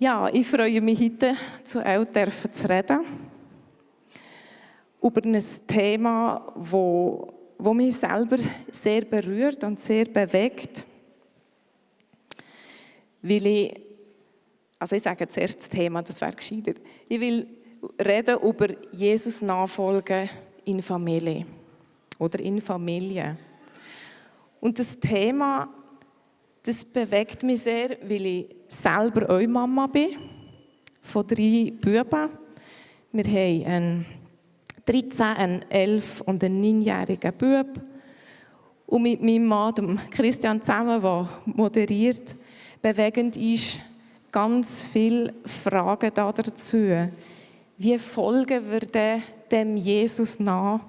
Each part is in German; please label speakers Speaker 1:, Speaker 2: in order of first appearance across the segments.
Speaker 1: Ja, ich freue mich heute, zu euch zu reden. Über ein Thema, das mich selber sehr berührt und sehr bewegt. Ich sage zuerst das Thema, das wäre gescheiter. Ich will reden über Jesus Nachfolge in Familie oder in Familie. Und das Thema, das bewegt mich sehr, weil ich selber auch Mama bin, von 3 Buben. Wir haben einen 13, einen 11 und einen 9-jährigen Bub. Und mit meinem Mann, dem Christian, zusammen, der moderiert, bewegend ist ganz viele Fragen dazu. Wie folgen wir dem Jesus nach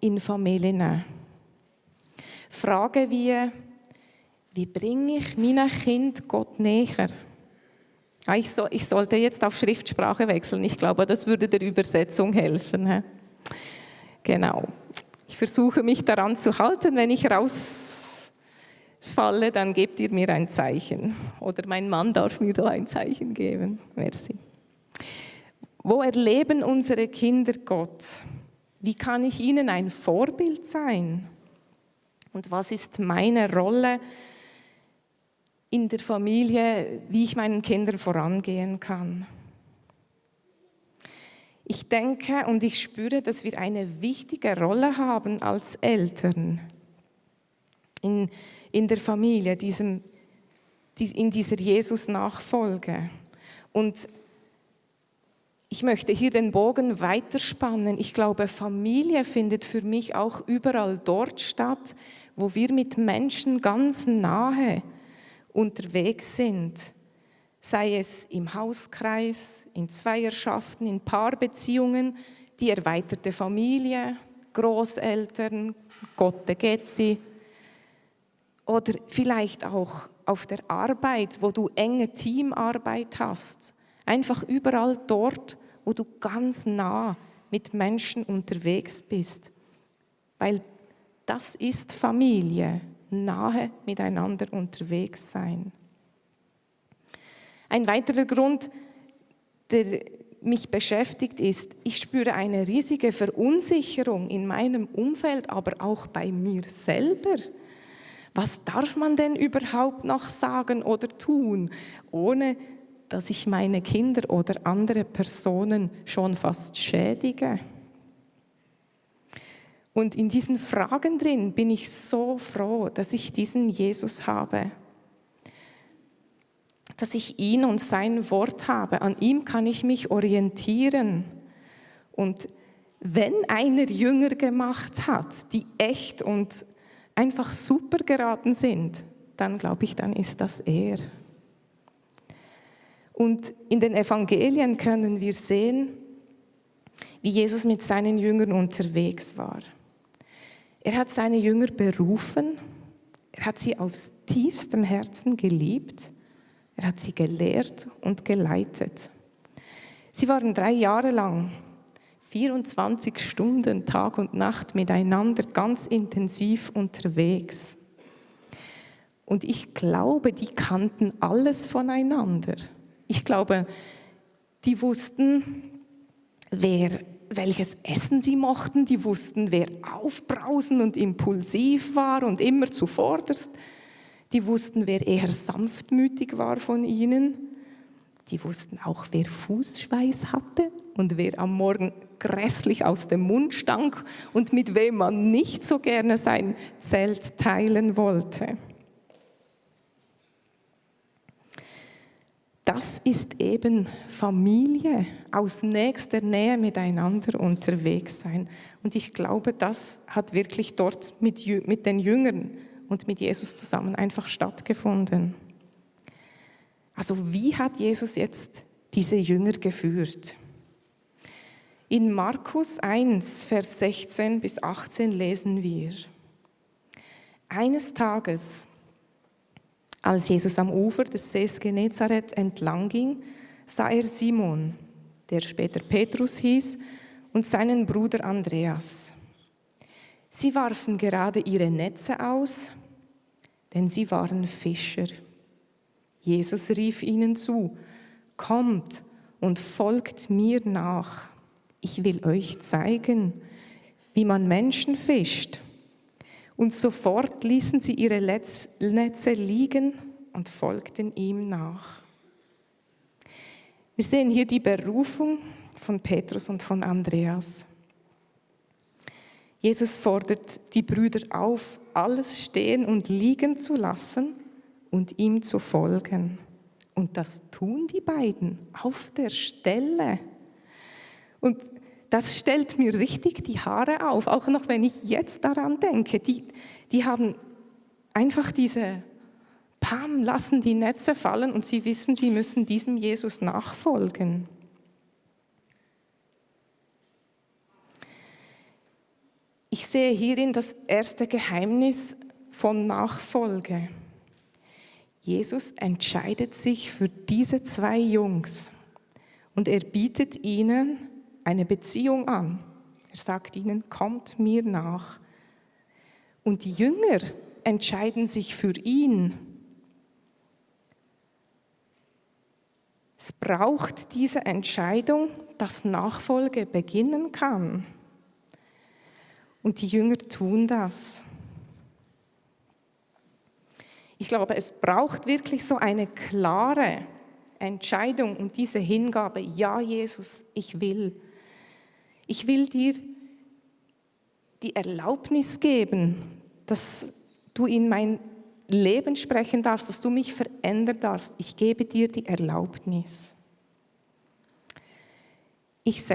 Speaker 1: in Familien? Fragen wie bringe ich meinen Kind Gott näher? Ich sollte jetzt auf Schriftsprache wechseln. Ich glaube, das würde der Übersetzung helfen. Genau. Ich versuche mich daran zu halten. Wenn ich rausfalle, dann gebt ihr mir ein Zeichen. Oder mein Mann darf mir da ein Zeichen geben. Merci. Wo erleben unsere Kinder Gott? Wie kann ich ihnen ein Vorbild sein? Und was ist meine Rolle in der Familie, wie ich meinen Kindern vorangehen kann? Ich denke und ich spüre, dass wir eine wichtige Rolle haben als Eltern in der Familie, in dieser Jesus-Nachfolge. Und ich möchte hier den Bogen weiterspannen. Ich glaube, Familie findet für mich auch überall dort statt, wo wir mit Menschen ganz nahe unterwegs sind. Sei es im Hauskreis, in Zweierschaften, in Paarbeziehungen, die erweiterte Familie, Großeltern, Gotte Getti. Oder vielleicht auch auf der Arbeit, wo du enge Teamarbeit hast. Einfach überall dort, wo du ganz nah mit Menschen unterwegs bist. Weil das ist Familie, nahe miteinander unterwegs sein. Ein weiterer Grund, der mich beschäftigt, ist, ich spüre eine riesige Verunsicherung in meinem Umfeld, aber auch bei mir selber. Was darf man denn überhaupt noch sagen oder tun, ohne dass ich meine Kinder oder andere Personen schon fast schädige? Und in diesen Fragen drin bin ich so froh, dass ich diesen Jesus habe. Dass ich ihn und sein Wort habe. An ihm kann ich mich orientieren. Und wenn einer Jünger gemacht hat, die echt und einfach super geraten sind, dann glaube ich, dann ist das er. Und in den Evangelien können wir sehen, wie Jesus mit seinen Jüngern unterwegs war. Er hat seine Jünger berufen, er hat sie aus tiefstem Herzen geliebt, er hat sie gelehrt und geleitet. Sie waren 3 Jahre lang, 24 Stunden, Tag und Nacht miteinander ganz intensiv unterwegs. Und ich glaube, die kannten alles voneinander. Ich glaube, die wussten, welches Essen sie mochten, die wussten, wer aufbrausend und impulsiv war und immer zuvorderst. Die wussten, wer eher sanftmütig war von ihnen. Die wussten auch, wer Fußschweiß hatte und wer am Morgen grässlich aus dem Mund stank und mit wem man nicht so gerne sein Zelt teilen wollte. Das ist eben Familie, aus nächster Nähe miteinander unterwegs sein. Und ich glaube, das hat wirklich dort mit den Jüngern und mit Jesus zusammen einfach stattgefunden. Also wie hat Jesus jetzt diese Jünger geführt? In Markus 1, Vers 16 bis 18 lesen wir: Eines Tages, als Jesus am Ufer des Sees Genezareth entlang ging, sah er Simon, der später Petrus hieß, und seinen Bruder Andreas. Sie warfen gerade ihre Netze aus, denn sie waren Fischer. Jesus rief ihnen zu: kommt und folgt mir nach. Ich will euch zeigen, wie man Menschen fischt. Und sofort ließen sie ihre Netze liegen und folgten ihm nach. Wir sehen hier die Berufung von Petrus und von Andreas. Jesus fordert die Brüder auf, alles stehen und liegen zu lassen und ihm zu folgen. Und das tun die beiden auf der Stelle. Und das stellt mir richtig die Haare auf, auch noch wenn ich jetzt daran denke. Die haben einfach lassen die Netze fallen und sie wissen, sie müssen diesem Jesus nachfolgen. Ich sehe hierin das erste Geheimnis von Nachfolge. Jesus entscheidet sich für diese 2 Jungs und er bietet ihnen eine Beziehung an. Er sagt ihnen, kommt mir nach. Und die Jünger entscheiden sich für ihn. Es braucht diese Entscheidung, dass Nachfolge beginnen kann. Und die Jünger tun das. Ich glaube, es braucht wirklich so eine klare Entscheidung und diese Hingabe. Ja, Jesus, ich will. Ich will dir die Erlaubnis geben, dass du in mein Leben sprechen darfst, dass du mich verändern darfst. Ich gebe dir die Erlaubnis. Ich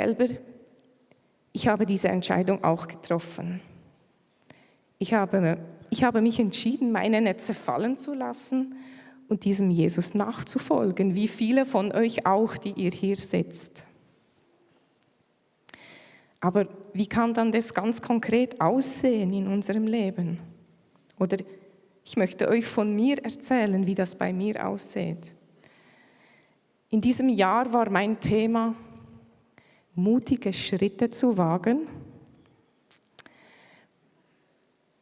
Speaker 1: habe diese Entscheidung auch getroffen. Ich habe mich entschieden, meine Netze fallen zu lassen und diesem Jesus nachzufolgen, wie viele von euch auch, die ihr hier sitzt. Aber wie kann dann das ganz konkret aussehen in unserem Leben? Oder ich möchte euch von mir erzählen, wie das bei mir aussieht. In diesem Jahr war mein Thema, mutige Schritte zu wagen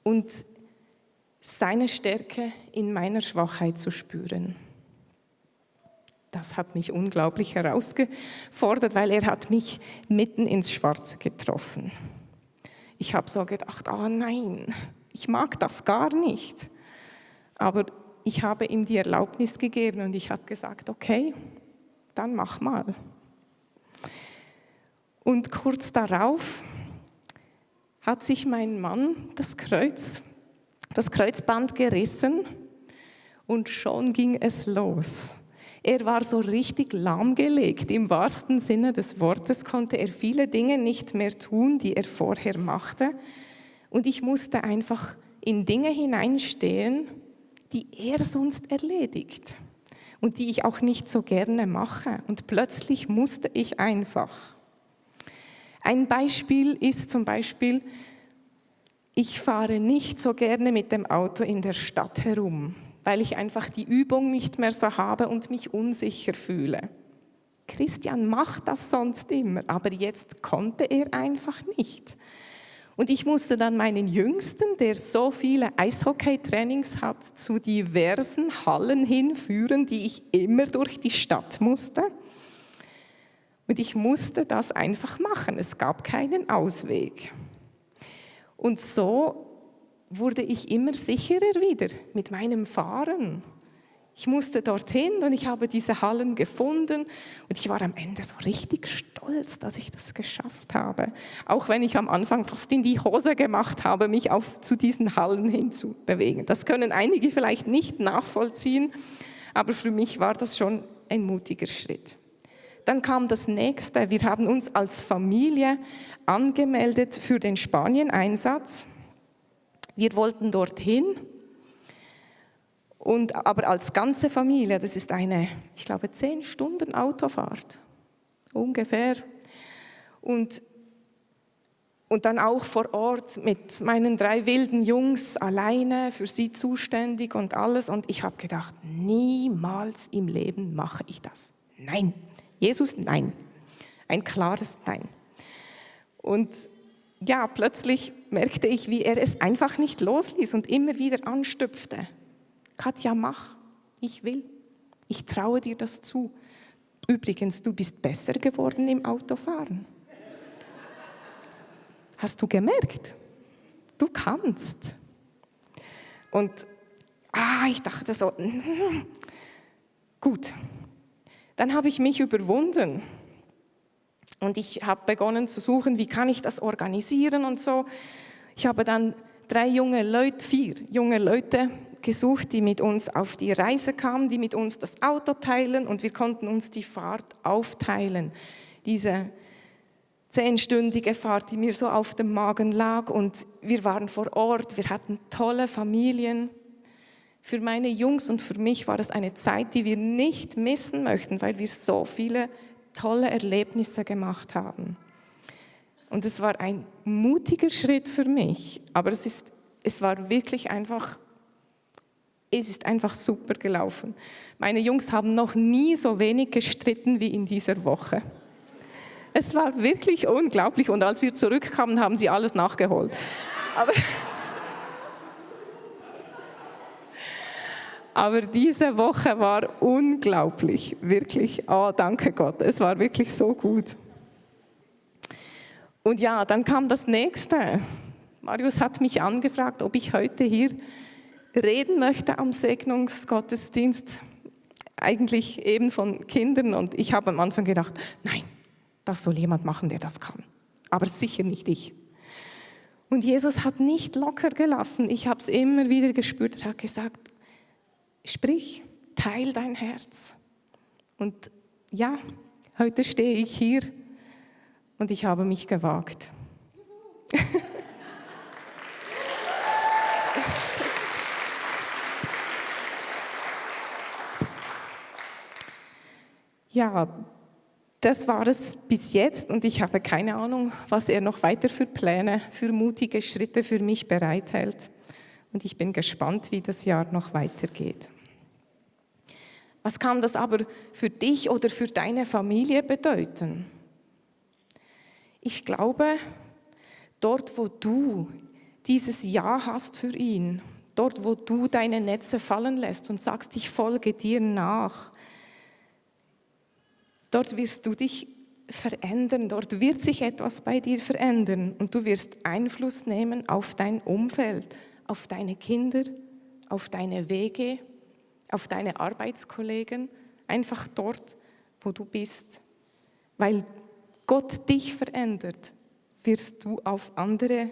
Speaker 1: und seine Stärke in meiner Schwachheit zu spüren. Das hat mich unglaublich herausgefordert, weil er hat mich mitten ins Schwarze getroffen. Ich habe so gedacht, nein, ich mag das gar nicht. Aber ich habe ihm die Erlaubnis gegeben und ich habe gesagt, okay, dann mach mal. Und kurz darauf hat sich mein Mann das Kreuzband gerissen und schon ging es los. Er war so richtig lahmgelegt, im wahrsten Sinne des Wortes konnte er viele Dinge nicht mehr tun, die er vorher machte. Und ich musste einfach in Dinge hineinstehen, die er sonst erledigt und die ich auch nicht so gerne mache. Und plötzlich musste ich einfach. Ein Beispiel ist zum Beispiel, ich fahre nicht so gerne mit dem Auto in der Stadt herum, weil ich einfach die Übung nicht mehr so habe und mich unsicher fühle. Christian macht das sonst immer, aber jetzt konnte er einfach nicht. Und ich musste dann meinen Jüngsten, der so viele Eishockey-Trainings hat, zu diversen Hallen hinführen, die ich immer durch die Stadt musste. Und ich musste das einfach machen, es gab keinen Ausweg. Und so wurde ich immer sicherer wieder mit meinem Fahren. Ich musste dorthin und ich habe diese Hallen gefunden und ich war am Ende so richtig stolz, dass ich das geschafft habe. Auch wenn ich am Anfang fast in die Hose gemacht habe, mich zu diesen Hallen hinzubewegen. Das können einige vielleicht nicht nachvollziehen, aber für mich war das schon ein mutiger Schritt. Dann kam das Nächste. Wir haben uns als Familie angemeldet für den Spanien-Einsatz. Wir wollten dorthin, aber als ganze Familie, das ist eine, ich glaube, 10 Stunden Autofahrt, ungefähr. Und dann auch vor Ort mit meinen 3 wilden Jungs alleine, für sie zuständig und alles. Und ich habe gedacht, niemals im Leben mache ich das. Nein, Jesus, nein. Ein klares Nein. Und ja, plötzlich merkte ich, wie er es einfach nicht losließ und immer wieder anstüpfte. Katja, mach, ich will, ich traue dir das zu. Übrigens, du bist besser geworden im Autofahren. Hast du gemerkt? Du kannst. Und ich dachte so, gut. Dann habe ich mich überwunden und ich habe begonnen zu suchen, wie kann ich das organisieren und so. Ich habe dann 4 junge Leute gesucht, die mit uns auf die Reise kamen, die mit uns das Auto teilen und wir konnten uns die Fahrt aufteilen. Diese 10-stündige Fahrt, die mir so auf dem Magen lag und wir waren vor Ort, wir hatten tolle Familien. Für meine Jungs und für mich war das eine Zeit, die wir nicht missen möchten, weil wir so viele tolle Erlebnisse gemacht haben. Und es war ein mutiger Schritt für mich, aber es ist einfach super gelaufen. Meine Jungs haben noch nie so wenig gestritten wie in dieser Woche. Es war wirklich unglaublich und als wir zurückkamen, haben sie alles nachgeholt. Aber diese Woche war unglaublich, wirklich. Oh, danke Gott, es war wirklich so gut. Und ja, dann kam das Nächste. Marius hat mich angefragt, ob ich heute hier reden möchte am Segnungsgottesdienst, eigentlich eben von Kindern. Und ich habe am Anfang gedacht, nein, das soll jemand machen, der das kann. Aber sicher nicht ich. Und Jesus hat nicht locker gelassen. Ich habe es immer wieder gespürt. Er hat gesagt, sprich, teil dein Herz. Und ja, heute stehe ich hier und ich habe mich gewagt. Ja, das war es bis jetzt und ich habe keine Ahnung, was er noch weiter für Pläne, für mutige Schritte für mich bereithält. Und ich bin gespannt, wie das Jahr noch weitergeht. Was kann das aber für dich oder für deine Familie bedeuten? Ich glaube, dort, wo du dieses Ja hast für ihn, dort, wo du deine Netze fallen lässt und sagst, ich folge dir nach, dort wirst du dich verändern, dort wird sich etwas bei dir verändern und du wirst Einfluss nehmen auf dein Umfeld, auf deine Kinder, auf deine Wege, auf deine Arbeitskollegen, einfach dort, wo du bist. Weil Gott dich verändert, wirst du auf andere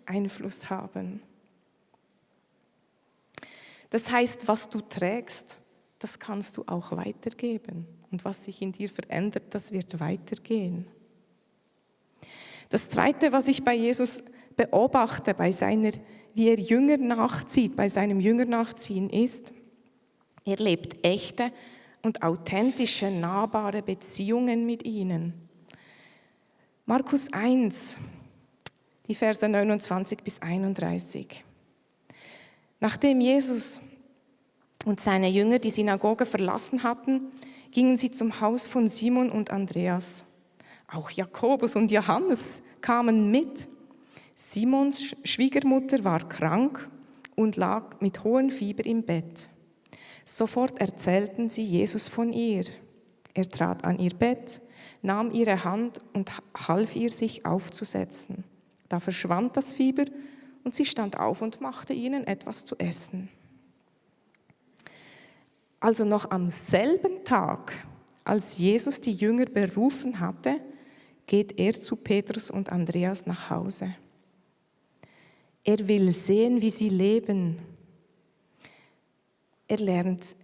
Speaker 1: Einfluss haben. Das heißt, was du trägst, das kannst du auch weitergeben. Und was sich in dir verändert, das wird weitergehen. Das Zweite, was ich bei Jesus beobachte, wie er Jünger nachzieht, bei seinem Jüngernachziehen ist, er lebt echte und authentische, nahbare Beziehungen mit ihnen. Markus 1, die Verse 29 bis 31. Nachdem Jesus und seine Jünger die Synagoge verlassen hatten, gingen sie zum Haus von Simon und Andreas. Auch Jakobus und Johannes kamen mit. Simons Schwiegermutter war krank und lag mit hohem Fieber im Bett. Sofort erzählten sie Jesus von ihr. Er trat an ihr Bett, nahm ihre Hand und half ihr, sich aufzusetzen. Da verschwand das Fieber und sie stand auf und machte ihnen etwas zu essen. Also noch am selben Tag, als Jesus die Jünger berufen hatte, geht er zu Petrus und Andreas nach Hause. Er will sehen, wie sie leben. Er lernt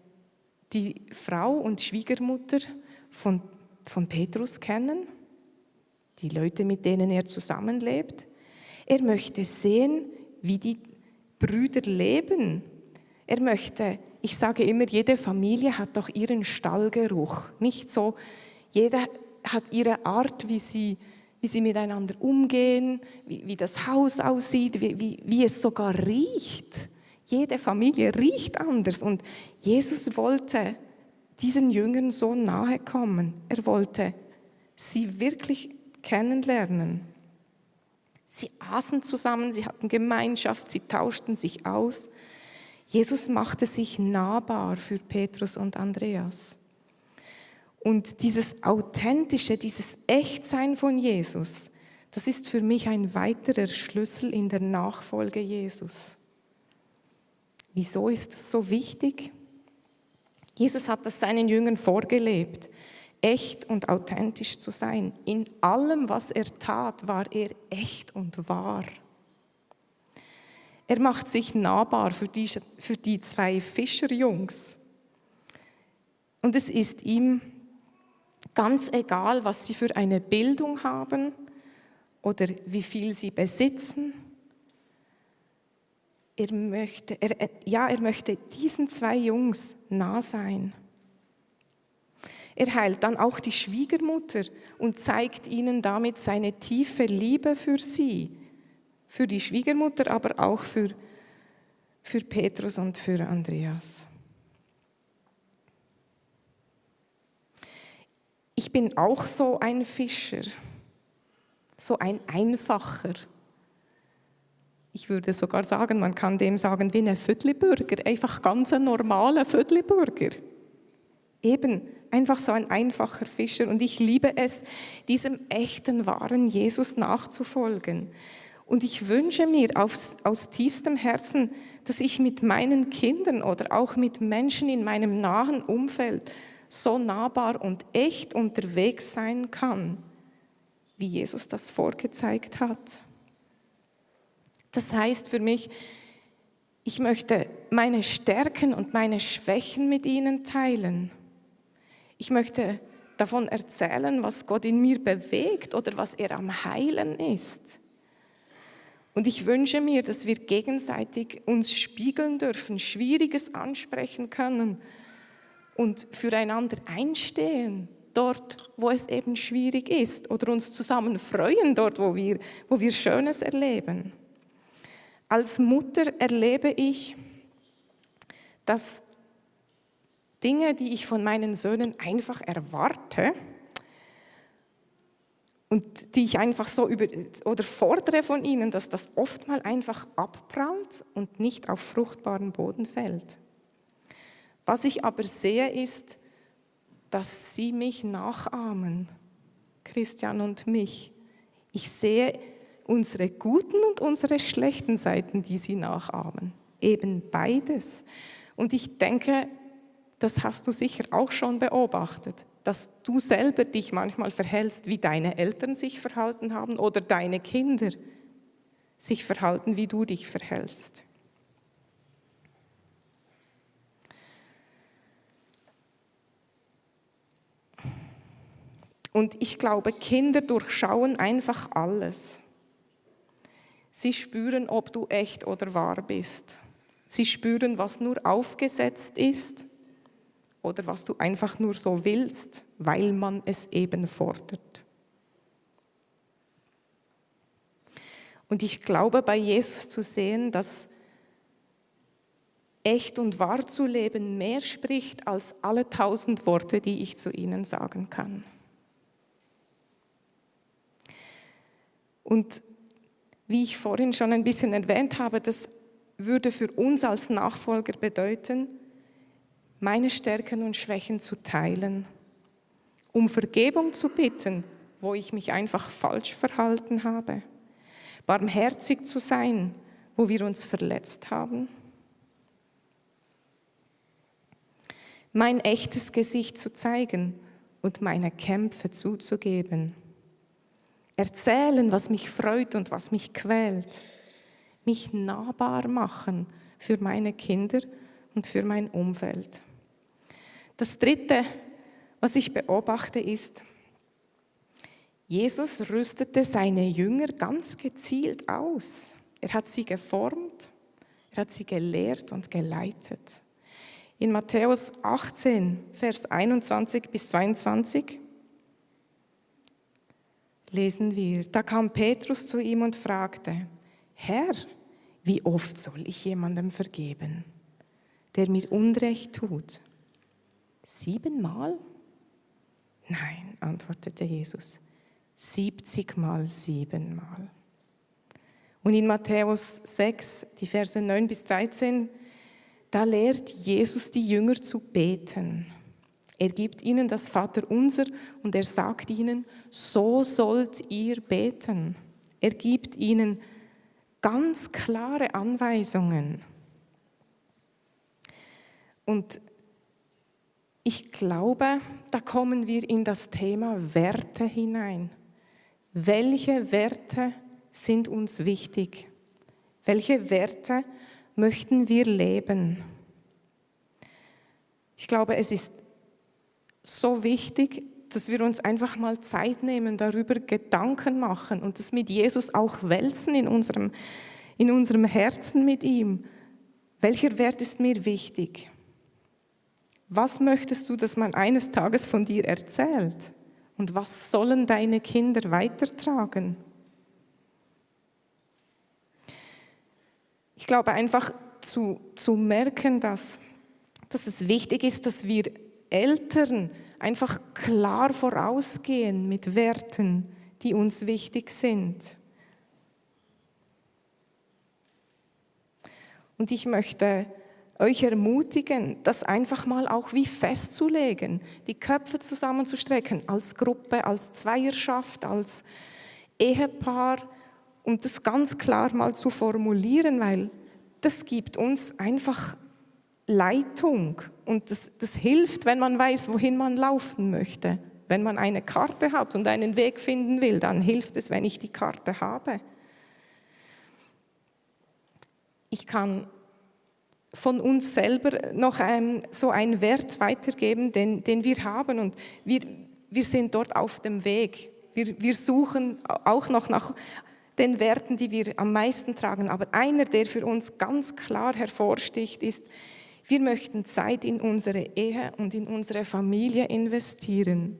Speaker 1: die Frau und Schwiegermutter von Petrus kennen, die Leute, mit denen er zusammenlebt. Er möchte sehen, wie die Brüder leben. Er möchte, ich sage immer, jede Familie hat doch ihren Stallgeruch. Nicht so, jeder hat ihre Art, wie sie miteinander umgehen, wie das Haus aussieht, wie es sogar riecht. Jede Familie riecht anders und Jesus wollte diesen Jüngern so nahe kommen. Er wollte sie wirklich kennenlernen. Sie aßen zusammen, sie hatten Gemeinschaft, sie tauschten sich aus. Jesus machte sich nahbar für Petrus und Andreas. Und dieses Authentische, dieses Echtsein von Jesus, das ist für mich ein weiterer Schlüssel in der Nachfolge Jesus. Wieso ist das so wichtig? Jesus hat es seinen Jüngern vorgelebt, echt und authentisch zu sein. In allem, was er tat, war er echt und wahr. Er macht sich nahbar für die zwei Fischerjungs. Und es ist ihm ganz egal, was sie für eine Bildung haben oder wie viel sie besitzen. Er möchte diesen zwei Jungs nah sein. Er heilt dann auch die Schwiegermutter und zeigt ihnen damit seine tiefe Liebe für sie. Für die Schwiegermutter, aber auch für Petrus und für Andreas. Ich bin auch so ein Fischer, so ein Einfacher. Ich würde sogar sagen, man kann dem sagen, wie ein Vödli-Burger, einfach ganz ein normaler Vödli-Burger. Eben, einfach so ein einfacher Fischer. Und ich liebe es, diesem echten, wahren Jesus nachzufolgen. Und ich wünsche mir aus tiefstem Herzen, dass ich mit meinen Kindern oder auch mit Menschen in meinem nahen Umfeld so nahbar und echt unterwegs sein kann, wie Jesus das vorgezeigt hat. Das heißt für mich, ich möchte meine Stärken und meine Schwächen mit ihnen teilen. Ich möchte davon erzählen, was Gott in mir bewegt oder was er am Heilen ist. Und ich wünsche mir, dass wir gegenseitig uns spiegeln dürfen, Schwieriges ansprechen können und füreinander einstehen, dort, wo es eben schwierig ist, oder uns zusammen freuen, dort, wo wir Schönes erleben. Als Mutter erlebe ich, dass Dinge, die ich von meinen Söhnen einfach erwarte und die ich einfach so oder fordere von ihnen, dass das oft mal einfach abprallt und nicht auf fruchtbaren Boden fällt. Was ich aber sehe, ist, dass sie mich nachahmen, Christian und mich. Ich sehe unsere guten und unsere schlechten Seiten, die sie nachahmen. Eben beides. Und ich denke, das hast du sicher auch schon beobachtet, dass du selber dich manchmal verhältst, wie deine Eltern sich verhalten haben oder deine Kinder sich verhalten, wie du dich verhältst. Und ich glaube, Kinder durchschauen einfach alles. Sie spüren, ob du echt oder wahr bist. Sie spüren, was nur aufgesetzt ist oder was du einfach nur so willst, weil man es eben fordert. Und ich glaube, bei Jesus zu sehen, dass echt und wahr zu leben mehr spricht als alle 1000 Worte, die ich zu ihnen sagen kann. Und wie ich vorhin schon ein bisschen erwähnt habe, das würde für uns als Nachfolger bedeuten, meine Stärken und Schwächen zu teilen, um Vergebung zu bitten, wo ich mich einfach falsch verhalten habe, barmherzig zu sein, wo wir uns verletzt haben, mein echtes Gesicht zu zeigen und meine Kämpfe zuzugeben. Erzählen, was mich freut und was mich quält. Mich nahbar machen für meine Kinder und für mein Umfeld. Das Dritte, was ich beobachte, ist, Jesus rüstete seine Jünger ganz gezielt aus. Er hat sie geformt, er hat sie gelehrt und geleitet. In Matthäus 18, Vers 21 bis 22 lesen wir, da kam Petrus zu ihm und fragte, Herr, wie oft soll ich jemandem vergeben, der mir Unrecht tut? 7-mal? Nein, antwortete Jesus, 70-mal 7-mal. Und in Matthäus 6, die Verse 9 bis 13, da lehrt Jesus die Jünger zu beten. Er gibt ihnen das Vaterunser und er sagt ihnen, so sollt ihr beten. Er gibt ihnen ganz klare Anweisungen. Und ich glaube, da kommen wir in das Thema Werte hinein. Welche Werte sind uns wichtig? Welche Werte möchten wir leben? Ich glaube, es ist so wichtig, dass wir uns einfach mal Zeit nehmen, darüber Gedanken machen und das mit Jesus auch wälzen in unserem Herzen mit ihm. Welcher Wert ist mir wichtig? Was möchtest du, dass man eines Tages von dir erzählt? Und was sollen deine Kinder weitertragen? Ich glaube einfach zu merken, dass es wichtig ist, dass wir Eltern einfach klar vorausgehen mit Werten, die uns wichtig sind. Und ich möchte euch ermutigen, das einfach mal auch wie festzulegen, die Köpfe zusammenzustrecken, als Gruppe, als Zweierschaft, als Ehepaar, und das ganz klar mal zu formulieren, weil das gibt uns einfach Leitung und das hilft, wenn man weiß, wohin man laufen möchte. Wenn man eine Karte hat und einen Weg finden will, dann hilft es, wenn ich die Karte habe. Ich kann von uns selber noch so einen Wert weitergeben, den wir haben, und wir sind dort auf dem Weg. Wir suchen auch noch nach den Werten, die wir am meisten tragen, aber einer, der für uns ganz klar hervorsticht, ist: Wir möchten Zeit in unsere Ehe und in unsere Familie investieren.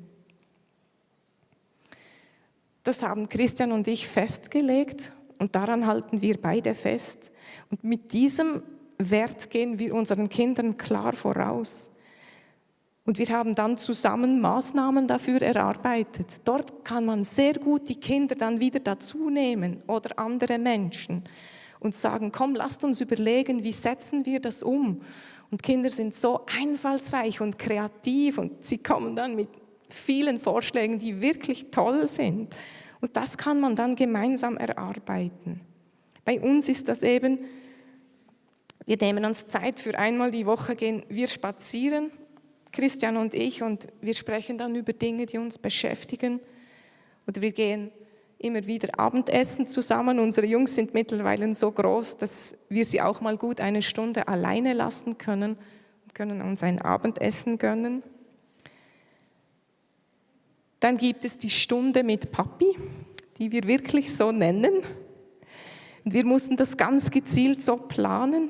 Speaker 1: Das haben Christian und ich festgelegt und daran halten wir beide fest. Und mit diesem Wert gehen wir unseren Kindern klar voraus. Und wir haben dann zusammen Maßnahmen dafür erarbeitet. Dort kann man sehr gut die Kinder dann wieder dazu nehmen oder andere Menschen und sagen: Komm, lasst uns überlegen, wie setzen wir das um? Und Kinder sind so einfallsreich und kreativ und sie kommen dann mit vielen Vorschlägen, die wirklich toll sind. Und das kann man dann gemeinsam erarbeiten. Bei uns ist das eben: Wir nehmen uns Zeit, für einmal die Woche gehen wir spazieren, Christian und ich, und wir sprechen dann über Dinge, die uns beschäftigen. Oder wir gehen immer wieder Abendessen zusammen. Unsere Jungs sind mittlerweile so groß, dass wir sie auch mal gut eine Stunde alleine lassen können und können uns ein Abendessen gönnen. Dann gibt es die Stunde mit Papi, die wir wirklich so nennen. Und wir mussten das ganz gezielt so planen,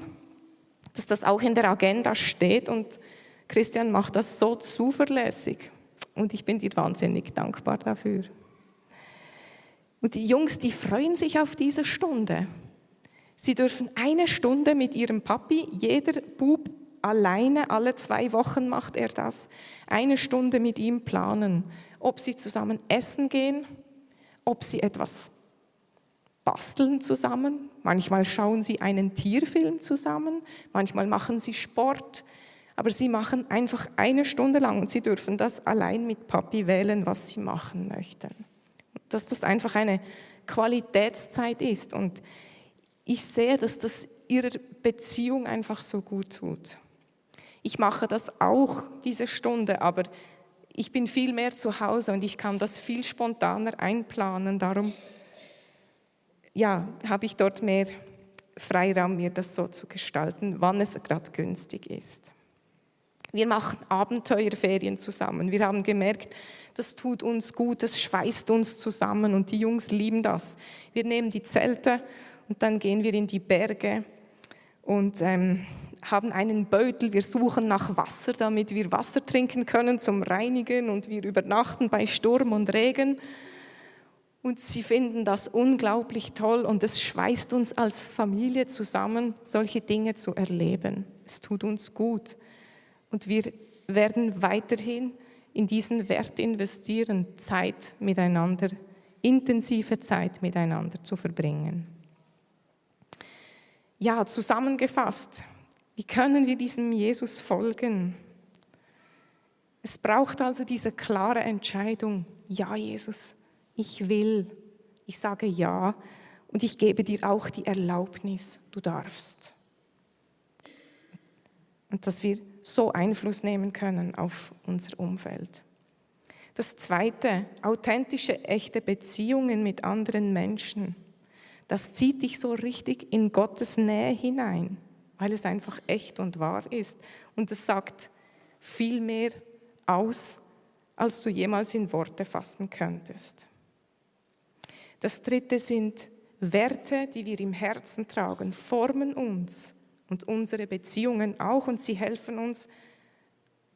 Speaker 1: dass das auch in der Agenda steht, und Christian macht das so zuverlässig und ich bin dir wahnsinnig dankbar dafür. Und die Jungs, die freuen sich auf diese Stunde. Sie dürfen eine Stunde mit ihrem Papi, jeder Bub alleine, alle 2 Wochen macht er das, eine Stunde mit ihm planen, ob sie zusammen essen gehen, ob sie etwas basteln zusammen, manchmal schauen sie einen Tierfilm zusammen, manchmal machen sie Sport, aber sie machen einfach eine Stunde lang und sie dürfen das allein mit Papi wählen, was sie machen möchten. Dass das einfach eine Qualitätszeit ist und ich sehe, dass das ihrer Beziehung einfach so gut tut. Ich mache das auch, diese Stunde, aber ich bin viel mehr zu Hause und ich kann das viel spontaner einplanen, darum habe ich dort mehr Freiraum, mir das so zu gestalten, wann es gerade günstig ist. Wir machen Abenteuerferien zusammen. Wir haben gemerkt, das tut uns gut, das schweißt uns zusammen und die Jungs lieben das. Wir nehmen die Zelte und dann gehen wir in die Berge und haben einen Beutel. Wir suchen nach Wasser, damit wir Wasser trinken können zum Reinigen, und wir übernachten bei Sturm und Regen. Und sie finden das unglaublich toll und es schweißt uns als Familie zusammen, solche Dinge zu erleben. Es tut uns gut und wir werden weiterhin in diesen Wert investieren, Zeit miteinander, intensive Zeit miteinander zu verbringen. Ja, zusammengefasst, wie können wir diesem Jesus folgen? Es braucht also diese klare Entscheidung, ja Jesus, ich will, ich sage ja und ich gebe dir auch die Erlaubnis, du darfst. Und dass wir so Einfluss nehmen können auf unser Umfeld. Das Zweite, authentische, echte Beziehungen mit anderen Menschen. Das zieht dich so richtig in Gottes Nähe hinein, weil es einfach echt und wahr ist. Und es sagt viel mehr aus, als du jemals in Worte fassen könntest. Das Dritte sind Werte, die wir im Herzen tragen, formen uns und unsere Beziehungen auch und sie helfen uns,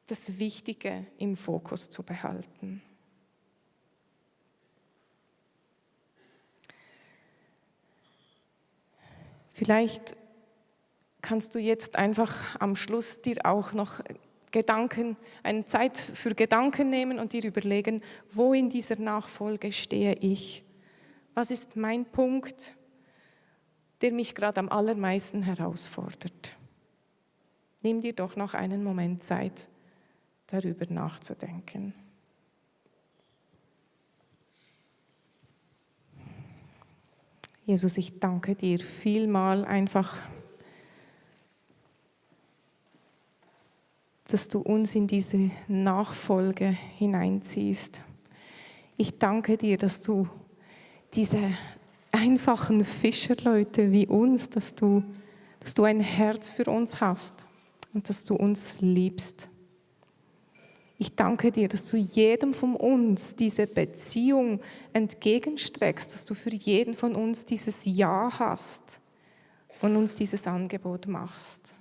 Speaker 1: das Wichtige im Fokus zu behalten. Vielleicht kannst du jetzt einfach am Schluss dir auch noch eine Zeit für Gedanken nehmen und dir überlegen, wo in dieser Nachfolge stehe ich? Was ist mein Punkt, der mich gerade am allermeisten herausfordert? Nimm dir doch noch einen Moment Zeit, darüber nachzudenken. Jesus, ich danke dir vielmal einfach, dass du uns in diese Nachfolge hineinziehst. Ich danke dir, dass du diese einfachen Fischerleute wie uns, dass du ein Herz für uns hast und dass du uns liebst. Ich danke dir, dass du jedem von uns diese Beziehung entgegenstreckst, dass du für jeden von uns dieses Ja hast und uns dieses Angebot machst.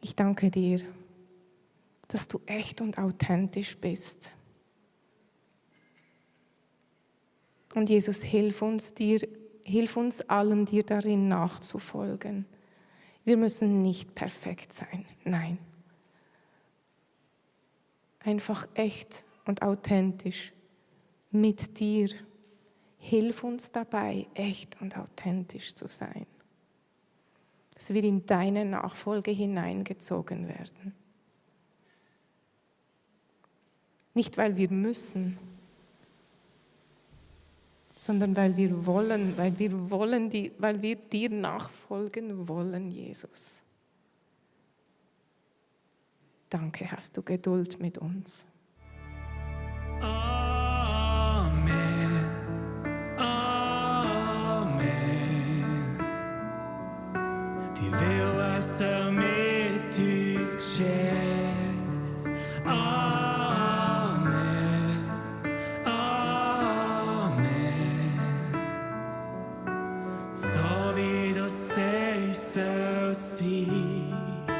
Speaker 1: Ich danke dir, dass du echt und authentisch bist. Und Jesus, hilf uns allen, dir darin nachzufolgen. Wir müssen nicht perfekt sein, nein. Einfach echt und authentisch mit dir. Hilf uns dabei, echt und authentisch zu sein. Dass wir in deine Nachfolge hineingezogen werden. Nicht, weil wir müssen, sondern weil wir wollen, weil wir dir nachfolgen wollen, Jesus. Danke, hast du Geduld mit uns.
Speaker 2: Amen. Amen. Die will, was mit uns geschehen. Amen. Amen. So wie du sagst, soll sein.